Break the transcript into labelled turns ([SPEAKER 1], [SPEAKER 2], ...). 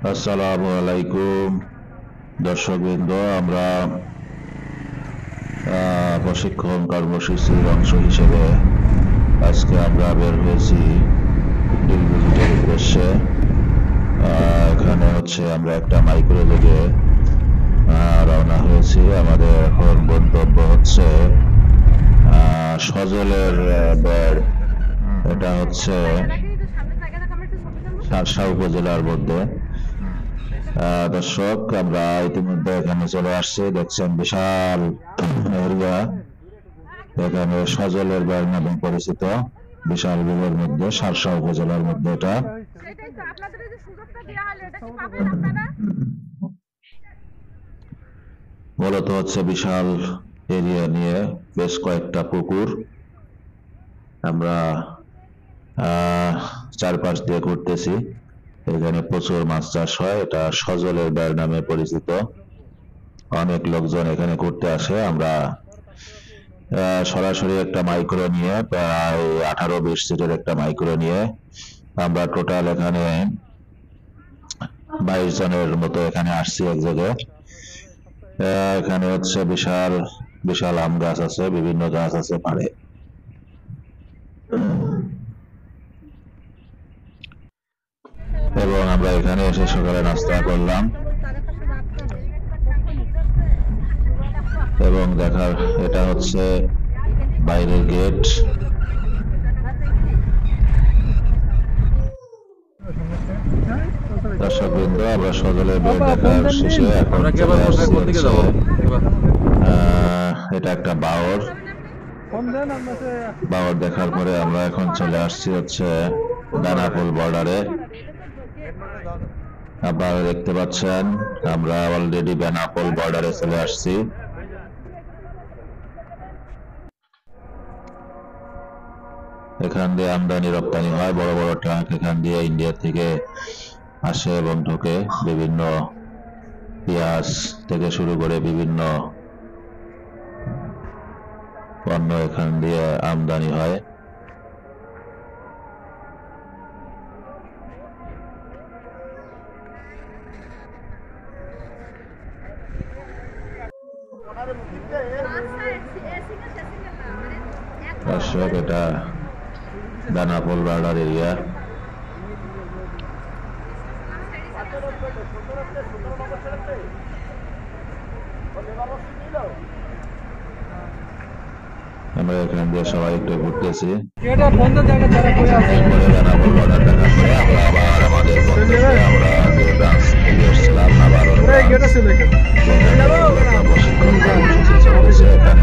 [SPEAKER 1] আসসালামু আলাইকুম দর্শকবৃন্দ, আমরা প্রশিক্ষণ কর্মসূচির অংশ হিসেবে আজকে আমরা বের হয়েছি ডিল ভিজিটের উদ্দেশ্যে। এখানে আমরা একটা মাইক্রো লেগে রওনা হয়েছি। আমাদের এখন গন্তব্য হচ্ছে সজলের বেড়। এটা শার্শা উপজেলার মধ্যে। দর্শক, আমরা ইতিমধ্যে এখানে চলে আসছি। দেখছেন বিশাল এরিয়া। এখানে সজলের বেড় নামে পরিচিত বিশাল বিলের মধ্যে, শার্শা উপজেলার মধ্যে। এটা মূলত বিশাল এরিয়া নিয়ে বেশ কয়েকটা পুকুর। আমরা চারপাশ দিয়ে ঘুরতেছি। এখানে প্রচুর মাছ চাষ হয়। এটা সজলের বেড় নামে পরিচিত। অনেক লোকজন এখানে ঘুরতে আসে। আমরা সরাসরি একটা মাইক্রো নিয়ে, প্রায় 18-20 সিটের একটা মাইক্রো নিয়ে আমরা টোটাল এখানে 22 জনের মতো এখানে আসছি এক জায়গায়। এখানে বিশাল বিশাল আম গাছ আছে, বিভিন্ন গাছ আছে পাড়ে। এবং আমরা এখানে এসে সকালে নাস্তা করলাম এবং দেখার এটা বাইরের গেট। দর্শকবৃন্দ, আমরা সজলের বেড় দেখার শেষে এখন এটা একটা বাওর দেখার পরে আমরা এখন চলে আসছি দানাপুল বর্ডারে। আপনারা দেখতে পাচ্ছেন আমরা অলরেডি বেনাপোল বর্ডারে চলে আসছি। এখান দিয়ে আমদানি রপ্তানি হয়, বড় বড় ট্রাক এখান দিয়ে ইন্ডিয়া থেকে আসে এবং ঢোকে। বিভিন্ন পেঁয়াজ থেকে শুরু করে বিভিন্ন পণ্য এখান দিয়ে আমদানি হয়। দর্শক, এটা দানাপোল বর্ডার এরিয়া। আমরা এখান দিয়ে সবাই একটু ঘুরতেছি। দানাপোল বর্ডার দেখার পরে আমরা আবার আমাদের আমরা প্রশিক্ষণ কর্মসূচি চলতেছে। এখানে